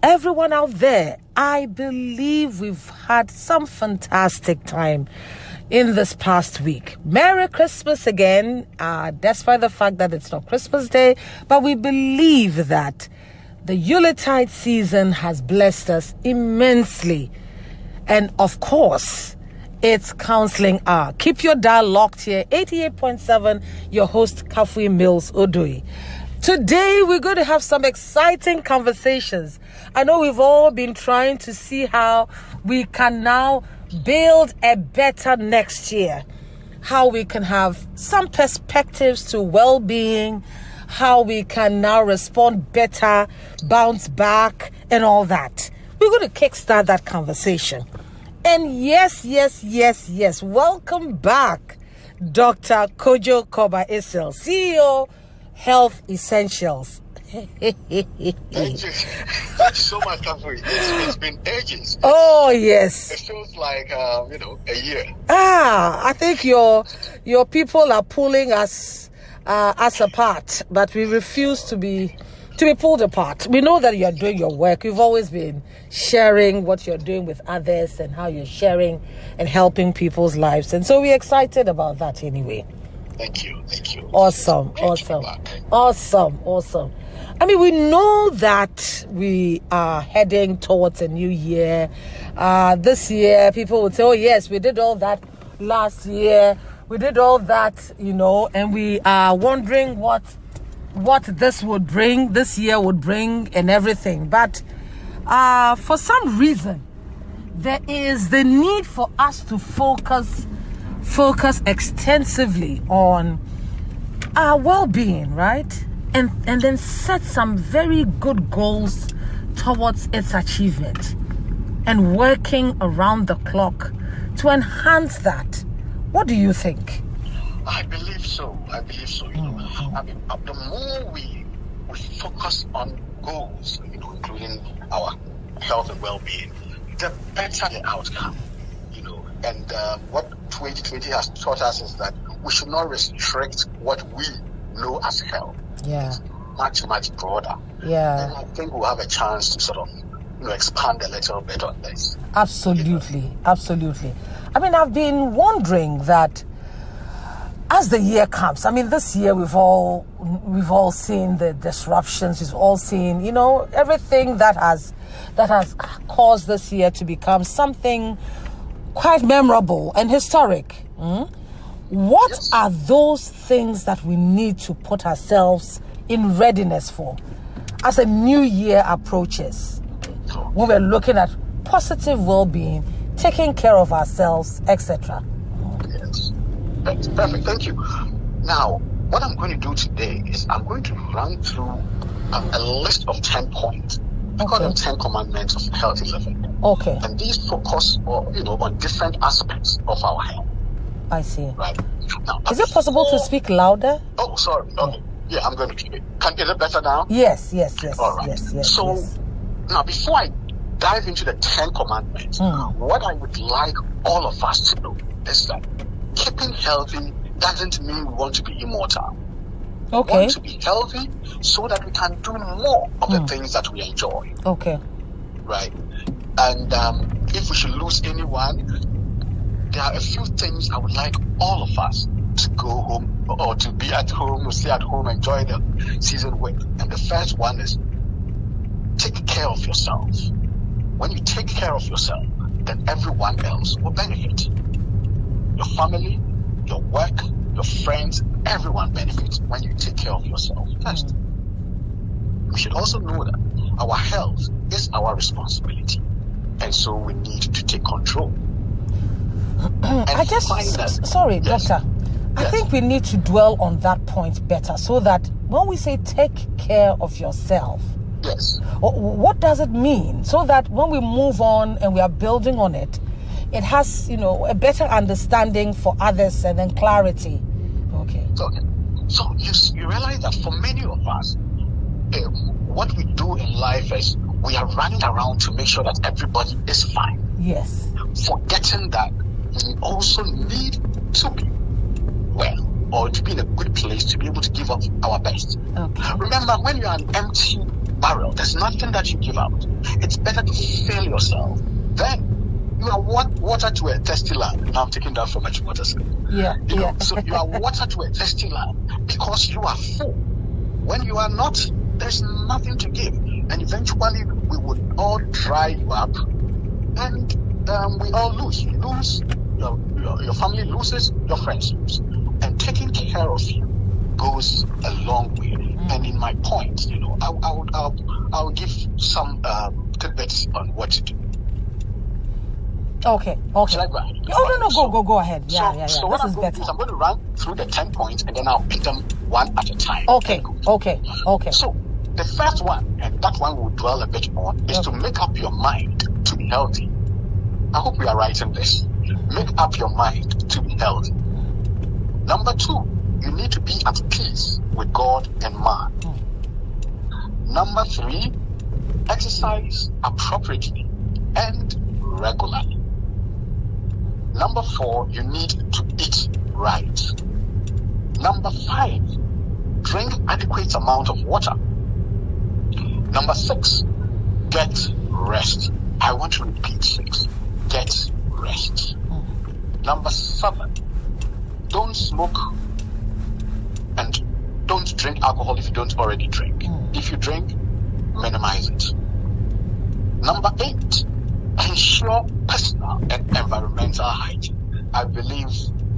everyone out there, I believe we've had some fantastic time in this past week. Merry Christmas again, despite the fact that it's not Christmas Day, but we believe that the Yuletide season has blessed us immensely. And of course, it's Counseling Hour. Keep your dial locked here, 88.7, your host, Kafui Mills Odoi. Today, we're going to have some exciting conversations. I know we've all been trying to see how we can now build a better next year, how we can have some perspectives to well-being, how we can now respond better, bounce back, and all that. We're going to kickstart that conversation. And yes, welcome back, Dr. Kojo Koba-Isel, CEO, Health Essentials. Thank you so much, Kafui. It's been ages. Oh, yes. It feels like, a year. I think your people are pulling us apart, but we refuse to be pulled apart. We know that you're doing your work. You've always been sharing what you're doing with others and how you're sharing and helping people's lives. And so we're excited about that anyway. Thank you. Awesome. I mean, we know that we are heading towards a new year. This year, people would say, oh, yes, we did all that last year. We did all that, and we are wondering what this year would bring and everything. But for some reason, there is the need for us to focus extensively on our well-being, right? And then set some very good goals towards its achievement and working around the clock to enhance that. What do you think? I believe so. The more we focus on goals, including our health and well-being, the better the outcome. And what 2020 has taught us is that we should not restrict what we know as health. Yeah. It's much, much broader. Yeah. And I think we'll have a chance to sort of, expand a little bit on this. Absolutely. I mean, I've been wondering that as the year comes, I mean, this year we've all seen the disruptions. We've all seen, everything that has caused this year to become something quite memorable and historic. What are those things that we need to put ourselves in readiness for as a new year approaches? When we're looking at positive well-being, taking care of ourselves, etc. Yes. That's perfect. Thank you. Now, what I'm going to do today is I'm going to run through a list of 10 points. I call them 10 commandments of healthy living. Okay. And these focus on different aspects of our health. I see. Right. Now, is it possible to speak louder? Oh, sorry. Okay. Yeah, I'm going to keep it. Is it better now? Yes. All right. Yes. So, now before I dive into the 10 commandments, what I would like all of us to know is that keeping healthy doesn't mean we want to be immortal. Okay. We want to be healthy so that we can do more of the things that we enjoy. Okay. Right. And if we should lose anyone, there are a few things I would like all of us to go home or to be at home or stay at home, enjoy the season with. And the first one is take care of yourself. When you take care of yourself, then everyone else will benefit. Your family, your work, your friends, everyone benefits when you take care of yourself first. We should also know that our health is our responsibility, and so we need to take control. Sorry, Doctor. I think we need to dwell on that point better so that when we say take care of yourself, yes, what does it mean? So that when we move on and we are building on it, it has, a better understanding for others and then clarity. Okay. So you realize that for many of us, what we do in life is we are running around to make sure that everybody is fine. Yes. Forgetting that we also need to be well or to be in a good place to be able to give up our best. Okay. Remember, when you're an empty barrel. There's nothing that you give out. It's better to fill yourself. Then you are water to a thirsty land. Now I'm taking that from a water skill. So you are water to a thirsty land because you are full. When you are not, there's nothing to give. And eventually we would all dry you up and we all lose. You lose, your family loses, your friends lose. And taking care of you goes a long way. And in my points, I'll give some tidbits on what to do. Okay. Should I go ahead? Go ahead. Yeah. So what I'm going to do is I'm going to run through the 10 points and then I'll pick them one at a time. Okay. So the first one, and that one we'll dwell a bit on, is to make up your mind to be healthy. I hope we are writing this. Make up your mind to be healthy. Number 2, you need to be at peace with God and man. Number 3, exercise appropriately and regularly. Number 4, you need to eat right. Number 5, drink adequate amount of water. Number 6, get rest. I want to repeat 6. Get rest. Number 7, don't smoke and don't drink alcohol if you don't already drink. If you drink, minimize it. Number 8, ensure personal and environmental hygiene. I believe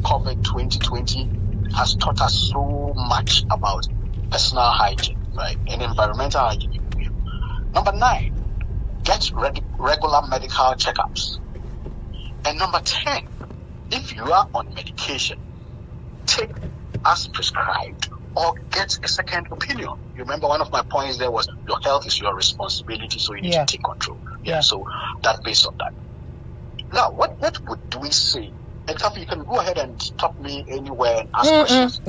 COVID 2020 has taught us so much about personal hygiene, right? And environmental hygiene. Number 9, get regular medical checkups. And number 10, if you are on medication, take as prescribed or get a second opinion. You remember one of my points there was your health is your responsibility, so you need to take control. So that's based on that. Now, what would we say? And Kathy, you can go ahead and stop me anywhere and ask questions.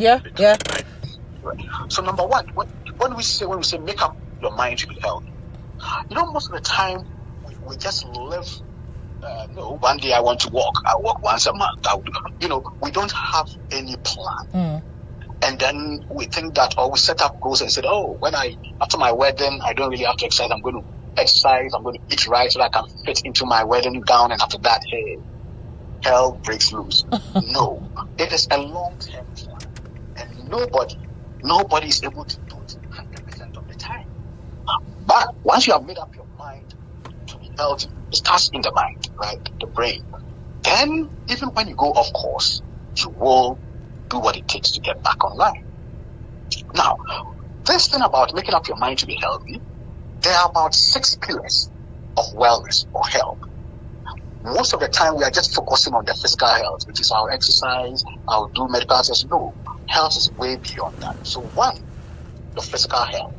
Right. So number 1, what do we say when we say make up your mind to be healthy? Most of the time we just live. One day I want to walk. I walk once a month. We don't have any plan. And then we think that, or we set up goals and said, after my wedding, I don't really have to exercise. I'm going to exercise. I'm going to eat right so that I can fit into my wedding gown. And after that, hey, hell breaks loose. No, it is a long-term plan. And nobody is able to do it 100% of the time. But once you have made up your mind to be healthy, it starts in the mind, right? The brain. Then, even when you go off course, you will do what it takes to get back online. Now, this thing about making up your mind to be healthy, there are about 6 pillars of wellness or health. Most of the time, we are just focusing on the physical health, which is our exercise, our do medical access. No, health is way beyond that. So 1, the physical health,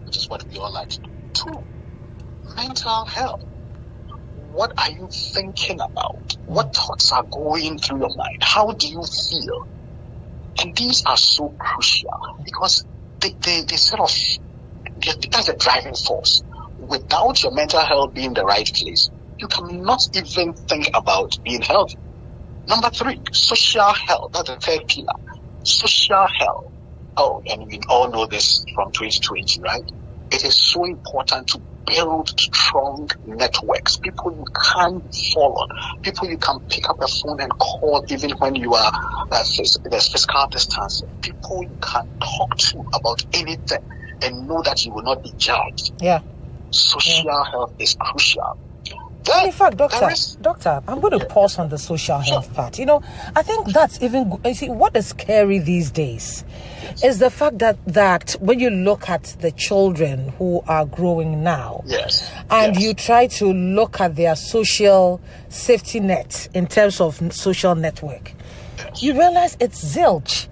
which is what we all like to do. 2, mental health. What are you thinking about? What thoughts are going through your mind? How do you feel? And these are so crucial because they sort of, that's a driving force. Without your mental health being in the right place, you cannot even think about being healthy. Number 3, social health. That's the 3rd pillar. Social health. And we all know this from 2020, right? It is so important to build strong networks, people you can fall on, people you can pick up a phone and call even when you are there's physical distance, people you can talk to about anything and know that you will not be judged. Social health is crucial. In fact, Doctor, I'm going to pause on the social health part. I think that's even, you see, what is scary these days is the fact that when you look at the children who are growing now, and you try to look at their social safety net in terms of social network, you realize it's zilch.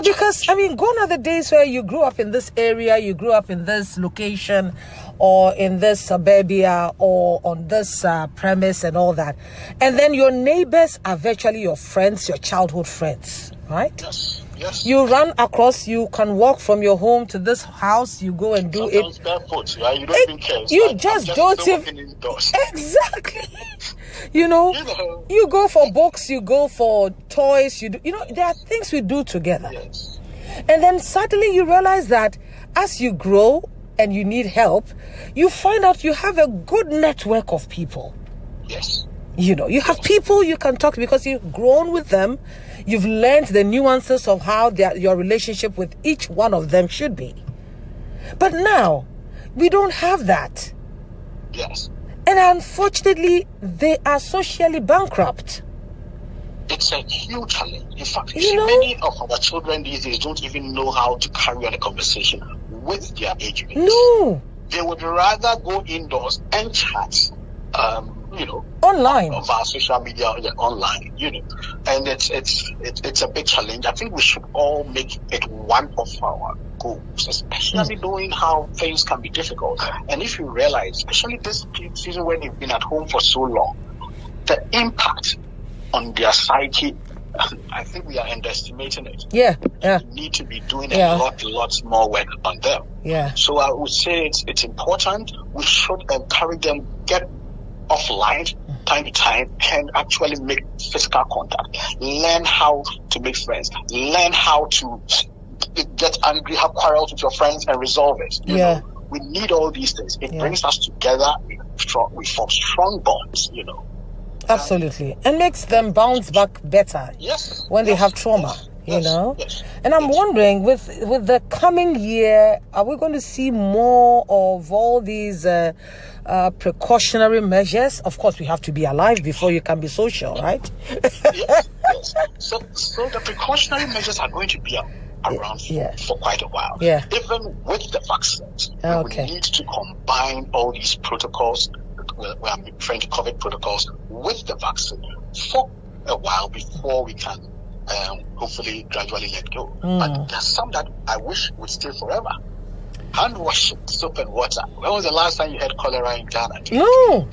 Because gone are the days where you grew up in this area, you grew up in this location, or in this suburbia, or on this premise and all that, and then your neighbors are virtually your friends, your childhood friends, right? Yes. You run across, you can walk from your home to this house, you go and do sometimes it. Barefoot, right? You don't even care. You just don't even. Exactly. You go for books, you go for toys, there are things we do together. Yes. And then suddenly you realize that as you grow and you need help, you find out you have a good network of people. Yes. You know, you have people you can talk to because you've grown with them. You've learned the nuances of how your relationship with each one of them should be. But now, we don't have that. Yes. And unfortunately, they are socially bankrupt. It's a huge challenge. In fact, many of our children these days don't even know how to carry on a conversation with their age mates. No. They would rather go indoors and chat, online, via social media, online, and it's a big challenge. I think we should all make it one of our goals, especially knowing how things can be difficult. And if you realize, especially this season when you've been at home for so long, the impact on their psyche, I think we are underestimating it. Yeah. We need to be doing a lot more work on them. Yeah. So I would say it's important. We should encourage them get offline time to time and actually make physical contact. Learn how to make friends. Learn how to get angry, have quarrels with your friends and resolve it. You know, we need all these things. It brings us together. We form strong bonds, Absolutely. And makes them bounce back better when they have trauma, Yes. And I'm wondering, with the coming year, are we going to see more of all these precautionary measures? Of course, we have to be alive before you can be social, right? Yes. So the precautionary measures are going to be around for quite a while. Yeah. Even with the vaccines, Okay. we need to combine all these protocols. I'm referring to COVID protocols with the vaccine for a while before we can hopefully gradually let go. But there's some that I wish would stay forever. Hand washing, soap and water. When was the last time you had cholera in Ghana? No.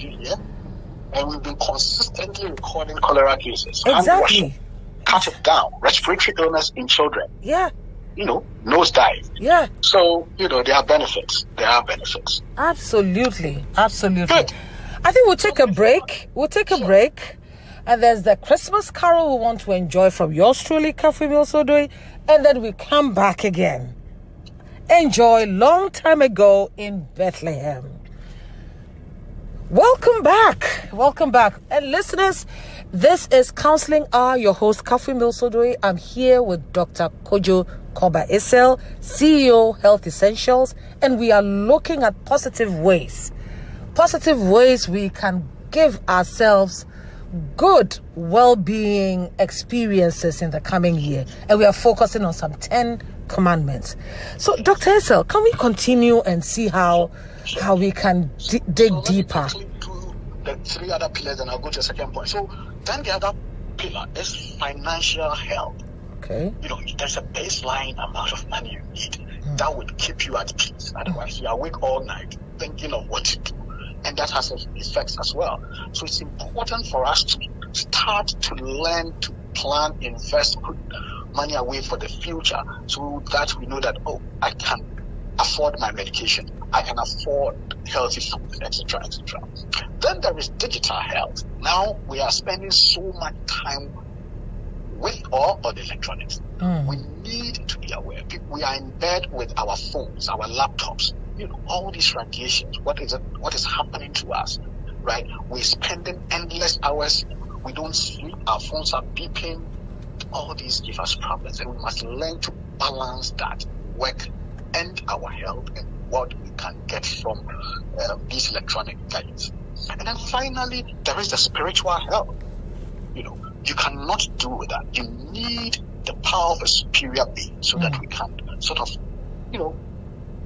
And we've been consistently recording cholera cases. Exactly. Hand washing, cut it down. Respiratory illness in children. Yeah. Nosedive. Yeah. So, there are benefits. Absolutely. Good. I think we'll take a break. And there's the Christmas carol we want to enjoy from yours truly, Kafui Milsodoi. And then we come back again. Enjoy Long Time Ago in Bethlehem. Welcome back. And listeners, this is Counseling Hour, your host, Kafui Milsodoi. I'm here with Dr. Kojo Koba-Isel, CEO, Health Essentials. And we are looking at positive ways we can give ourselves good well-being experiences in the coming year, and we are focusing on some 10 commandments. So Dr. Isel, can we continue and see how we can dig deeper? Do the three other pillars, and I'll go to the second point. So then the other pillar is financial health. Okay. There's a baseline amount of money you need that would keep you at peace. Otherwise you're awake all night thinking of what to do. And that has effects as well. So it's important for us to start to learn to plan, invest, put money away for the future, so that we know that, I can afford my medication, I can afford healthy food, etc., etc. Then there is digital health. Now we are spending so much time with or on electronics. We need to be aware. We are in bed with our phones, our laptops. All these radiations, what is happening to us, right? We're spending endless hours. We don't sleep. Our phones are beeping. All these give us problems, and we must learn to balance that work and our health and what we can get from these electronic gadgets. And then finally, there is the spiritual health. You cannot do with that. You need the power of a superior being so that we can sort of,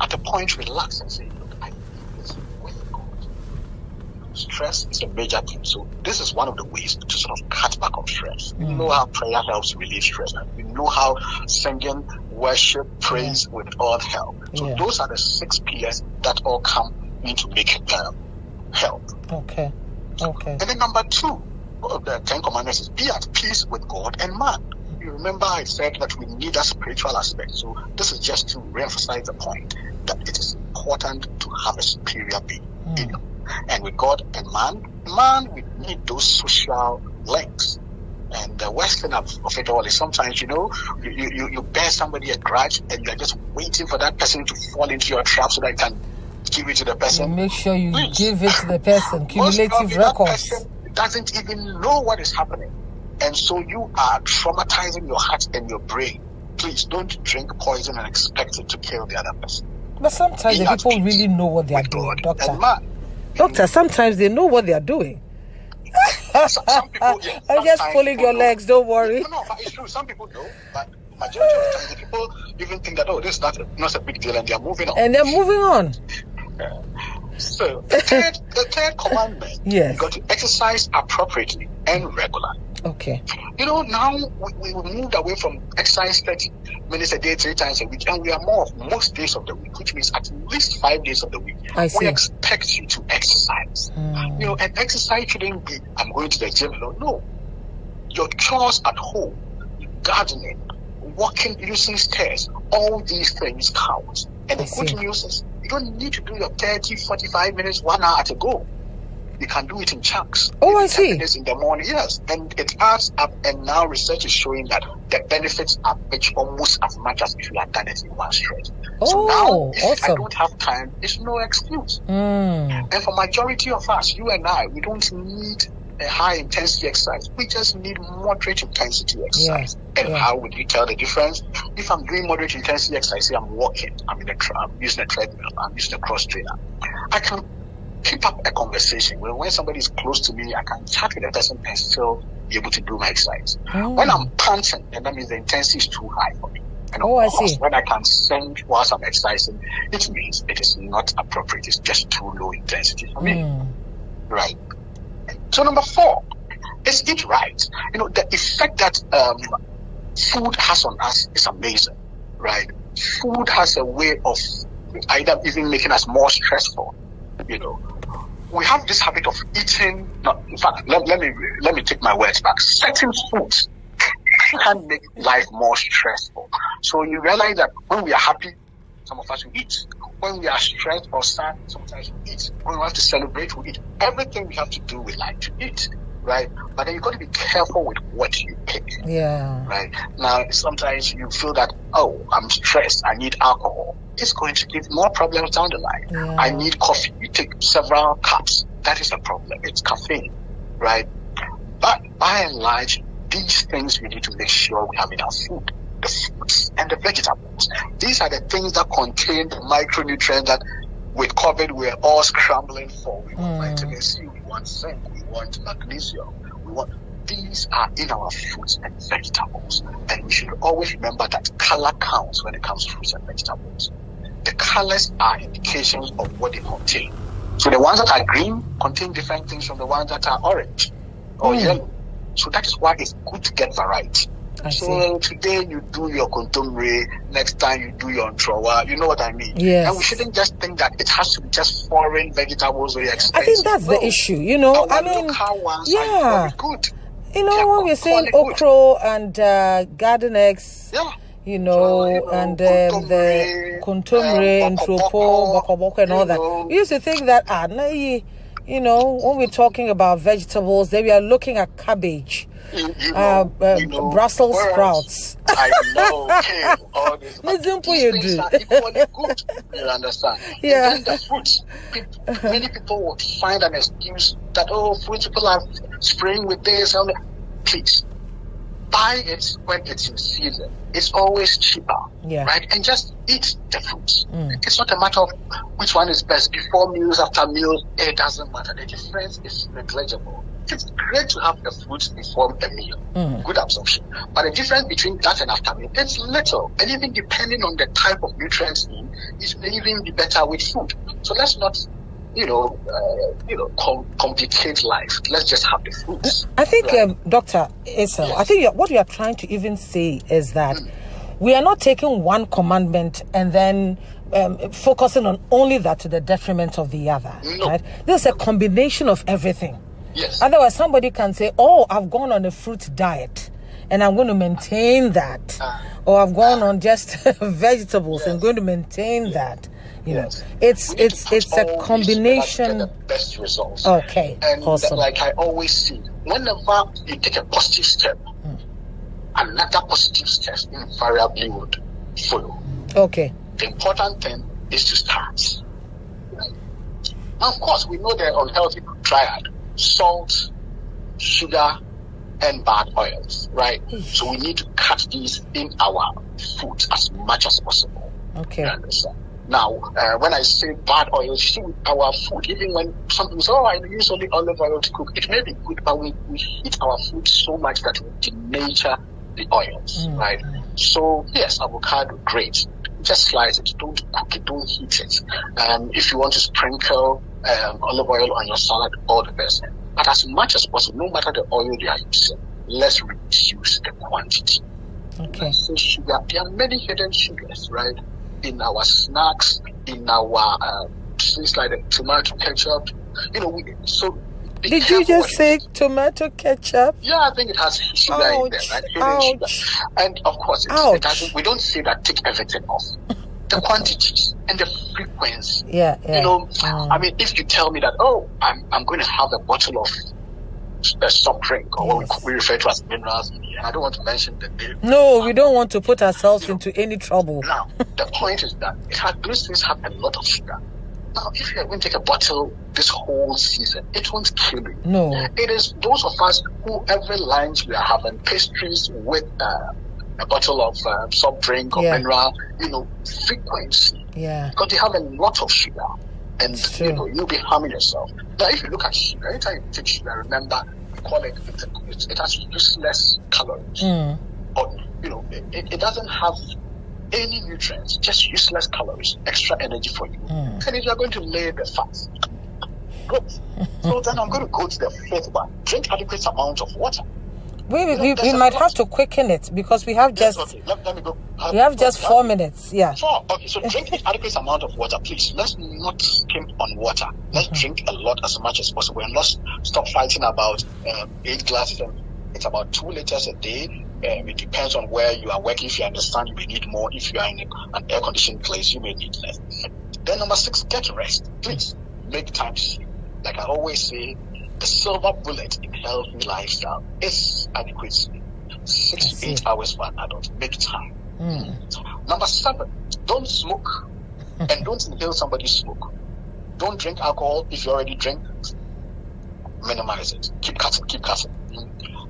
at a point relax and say, look, I need this with God. Stress is a major thing. So this is one of the ways to sort of cut back on stress. You know how prayer helps relieve stress. You know how singing, worship, praise with all help. So those are the 6 pillars that all come into making health. Okay. And then number 2 of the 10 commandments is be at peace with God and man. You remember I said that we need a spiritual aspect. So this is just to reemphasize the point that it is important to have a superior being. And with God and man, we need those social links. And the worst thing of it all is sometimes, you bear somebody a grudge and you're just waiting for that person to fall into your trap so that you can give it to the person. You make sure you give it to the person. Cumulative records. That person doesn't even know what is happening. And so you are traumatizing your heart and your brain. Please don't drink poison and expect it to kill the other person. But sometimes the people really know what they are doing, Doctor. Doctor, sometimes they know what they are doing. Some people, I'm just pulling your legs, don't worry. No, but it's true. Some people know, but majority of the time, the people even think that, this is not a big deal, and they are moving on. And they're moving on. So, the third commandment, yes, you got to exercise appropriately and regularly. Okay. Now we moved away from exercise 30 minutes a day, 3 times a week, and we are more of most days of the week, which means at least 5 days of the week. We expect you to exercise. And exercise shouldn't be, I'm going to the gym. No. Your chores at home, gardening, walking, using stairs, all these things count. And the good news is, you don't need to do your 30, 45 minutes, 1 hour at a go. You can do it in chunks. I see. 10 minutes in the morning, yes. And it adds up, and now research is showing that the benefits are almost as much as if you had done it in one stretch. So now, if I don't have time, it's no excuse. And for majority of us, you and I, we don't need a high intensity exercise. We just need moderate intensity exercise. How would you tell the difference? If I'm doing moderate intensity exercise, say I'm walking, I'm using a treadmill, I'm using a cross trainer, I can keep up a conversation. When somebody is close to me, I can chat with the person and still be able to do my exercise. When I'm panting, and that means the intensity is too high for me. And I see. When I can sing whilst I'm exercising, it means it is not appropriate. It's just too low intensity for me. Right. So number 4 is eat right. The effect that food has on us is amazing, right? Food has a way of either even making us more stressful. We have this habit of eating. No, in fact, let me take my words back. Certain foods can make life more stressful. So you realize that when we are happy, some of us will eat. When we are stressed or sad, sometimes we eat. When we have to celebrate, we eat. Everything we have to do, we like to eat, right? But then you got to be careful with what you pick. Yeah. Right. Now, sometimes you feel that, I'm stressed, I need alcohol. It's going to give more problems down the line. Yeah. I need coffee. You take several cups. That is a problem. It's caffeine, right? But by and large, these things we need to make sure we have in our food. The fruits and the vegetables. These are the things that contain the micronutrients that with COVID we're all scrambling for. We want vitamin C, we want zinc, we want magnesium, these are in our fruits and vegetables. And we should always remember that color counts when it comes to fruits and vegetables. The colors are indications of what they contain. So the ones that are green contain different things from the ones that are orange or yellow. So that is why it's good to get variety. So today you do your kontomire, next time you do your ntrowa. You know what I mean? Yes. And we shouldn't just think that it has to be just foreign vegetables very expensive. I think that's the issue, local ones are very good. When we're saying okra and garden eggs, and the kontomire, ntropo, bokoboko and all that. We used to think that, when we're talking about vegetables, then we are looking at cabbage. Brussels sprouts. I know, kale, all this. But these things are equally good. You understand? Yeah. And then the fruits. Many people would find an excuse that, fruits people are spraying with this. Please, buy it when it's in season. It's always cheaper, right? And just eat the fruits. It's not a matter of which one is best before meals, after meals. It doesn't matter. The difference is negligible. It's great to have the fruits before a meal, good absorption. But the difference between that and after meal, it's little. And even depending on the type of nutrients in, it may even be better with food. So let's not, complicate life. Let's just have the fruits. I think, Dr. Esau, I think what we are trying to even say is that we are not taking one commandment and then focusing on only that to the detriment of the other. No. Right? This is a combination of everything. Yes. Otherwise, somebody can say, I've gone on a fruit diet and I'm going to maintain that. Or I've gone on just vegetables and going to maintain that. Yes. It's We need to it's a all these combination. together to get the best results. Okay, And awesome. like I always see, whenever you take a positive step, another positive step invariably would follow. Okay. The important thing is to start. Right? Now, of course, we know the unhealthy triad: salt, sugar, and bad oils, right? So we need to cut these in our food as much as possible. Okay. You understand? Now, when I say bad oils, see, our food, even when some people say, I use only olive oil to cook, it may be good, but we heat our food so much that we denature the oils, right? So, yes, avocado, great. Just slice it. Don't cook it. Don't heat it. If you want to sprinkle olive oil on your salad, all the best. But as much as possible, no matter the oil you are using, let's reduce the quantity. Okay. So sugar, there are many hidden sugars, right? In our snacks, in our things like the tomato ketchup. Did you just say tomato ketchup? Yeah, I think it has sugar in there, right? Hidden sugar. And of course, it doesn't. We don't say that take everything off. The quantities and the frequency. Yeah. I mean, if you tell me that, I'm going to have a bottle of a soft drink, or what we refer to as minerals, and I don't want to mention the name. No, we don't want to put ourselves into any trouble. Now, the point is that those things have a lot of sugar. Now, if you're going to take a bottle this whole season, it won't kill you. No. It is those of us who every lunch we are having pastries with a bottle of soft drink or mineral, frequency. Yeah. Because they have a lot of sugar. And, you'll be harming yourself. Now, if you look at sugar, anytime you take sugar, remember, we call it has useless calories. Or, it doesn't have any nutrients, just useless calories, extra energy for you. And if you're going to lay the fat, good. So then I'm going to go to the fifth one. Drink adequate amount of water. We might have to quicken it because we have just let me go. We have just 4 minutes. Yeah. 4. Okay, so drink an adequate amount of water, please. Let's not skimp on water. Let's drink a lot, as much as possible, and let's stop fighting about 8 glasses. It's about 2 liters a day. It depends on where you are working. If you understand, you may need more. If you are in an air-conditioned place, you may need less. Then number 6, get rest. Please make time to sleep. Like I always say, the silver bullet in healthy lifestyle is adequate sleep. 6 to 8 hours for an adult. Make time. Number 7, don't smoke and don't inhale somebody's smoke. Don't drink alcohol. If you already drink, minimize it. Keep cutting.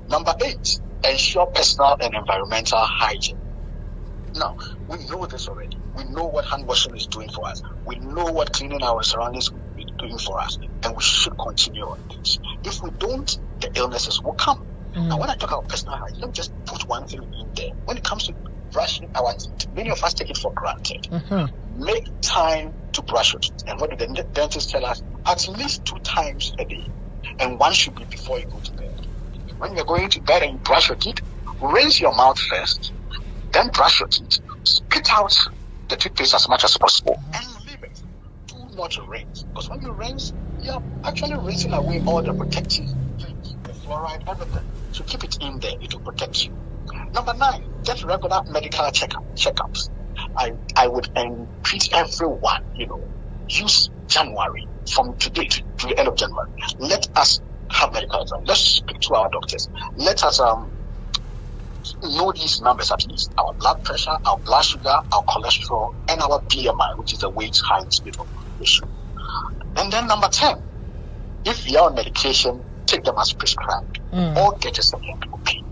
Number 8, ensure personal and environmental hygiene. Now, we know this already. We know what hand washing is doing for us. We know what cleaning our surroundings is doing for us. And we should continue on this. If we don't, the illnesses will come. Now, when I talk about personal hygiene, let me just put one thing in there. When it comes to brushing our teeth, many of us take it for granted. Make time to brush your teeth. And what do the dentists tell us? At least 2 times a day. And one should be before you go to bed. When you're going to bed and you brush your teeth, rinse your mouth first, then brush your teeth. Spit out the toothpaste as much as possible and leave it. Do not rinse. Because when you rinse, you're actually rinsing away all the protective things, the fluoride, everything. So keep it in there, it will protect you. Number 9, get regular medical checkups. I would treat everyone, use January from today to the end of January. Let us have medical exam. Let's speak to our doctors. Let us know these numbers at least: our blood pressure, our blood sugar, our cholesterol, and our BMI, which is the weight height issue. And then number 10, if you are on medication, take them as prescribed, or get a second opinion.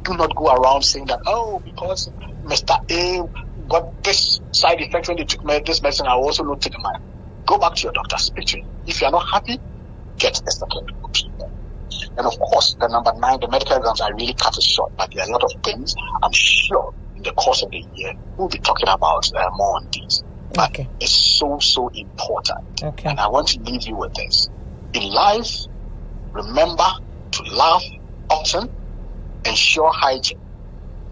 Do not go around saying that, because Mr. A got this side effect when they took this medicine, I also not take mine. Go back to your doctor, speak to him. If you are not happy, get a second opinion. And of course, the number 9, the medical exams, I really cut it short, but there are a lot of things I'm sure in the course of the year we'll be talking about more on these. But it's so important. And I want to leave you with this. In life, remember to laugh often, ensure hygiene,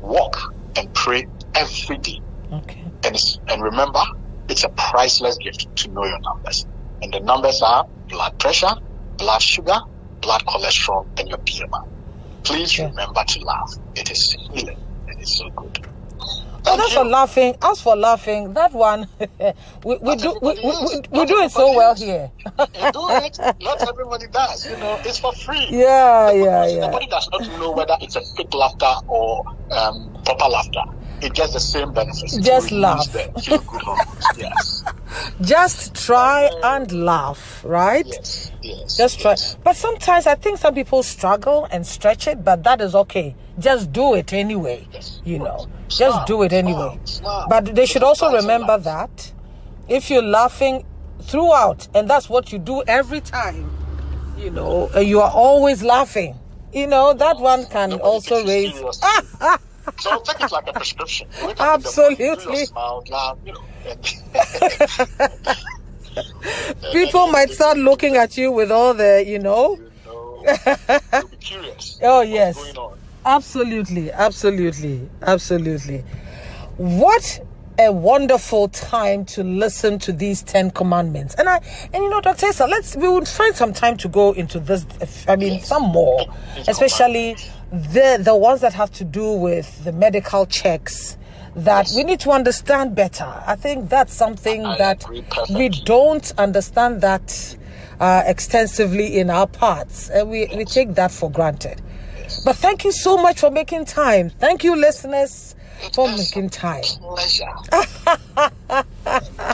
walk and pray every day. And remember, it's a priceless gift to know your numbers. And the numbers are blood pressure, blood sugar, blood cholesterol, and your BMI. Please remember to laugh. It is healing and it's so good. that's for laughing. As for laughing, that one we do it so well here. You do it. Not everybody does. It's for free. Yeah. Everybody does not know whether it's a fake laughter or proper laughter. It gets the same benefits. Just laugh. Feel good hormones. Yes. Just try and laugh, right? Yes. Just try. But sometimes I think some people struggle and stretch it, but that is okay. Just do it anyway. Yes. Just do it anyway. Smart. But they should also remember that if you're laughing throughout, and that's what you do every time, you are always laughing. That one can also raise. So take it like a prescription. Absolutely. Smile, laugh, People might start looking at you with all the, You'll be curious. Oh, yes. What's going on? Absolutely. What a wonderful time to listen to these 10 commandments. And Dr. Esa, we would find some time to go into this. Some more, especially the ones that have to do with the medical checks that we need to understand better. I think that's something that we don't understand that extensively in our parts, and we take that for granted. But thank you so much for making time. Thank you, listeners, for making time. Pleasure. I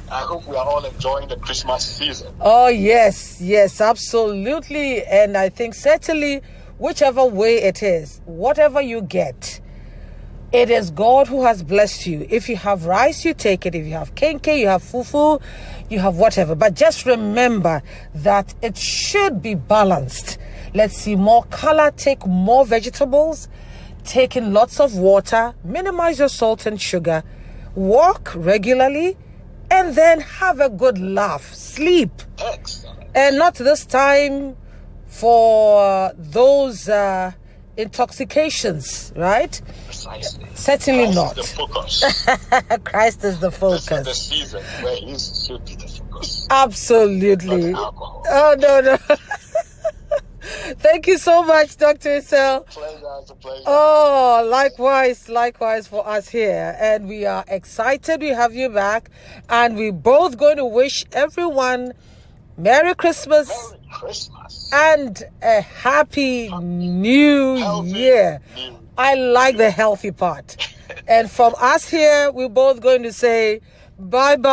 hope we are all enjoying the Christmas season. Oh, yes, absolutely. And I think certainly whichever way it is, whatever you get, it is God who has blessed you. If you have rice, you take it. If you have kenke, you have fufu, you have whatever. But just remember that it should be balanced. Let's see more color, take more vegetables, take in lots of water, minimize your salt and sugar, walk regularly, and then have a good laugh. Sleep. Excellent. And not this time for those intoxications, right? Precisely. Certainly Christ not. Is the focus. Christ is the focus. This is the season where He should be the focus. Absolutely. Not alcohol. Oh, no. Thank you so much, Dr. Issel. It's a pleasure. Oh, likewise for us here. And we are excited we have you back. And we're both going to wish everyone Merry Christmas. Merry Christmas. And a Happy New Year. I like the healthy part. And from us here, we're both going to say bye-bye.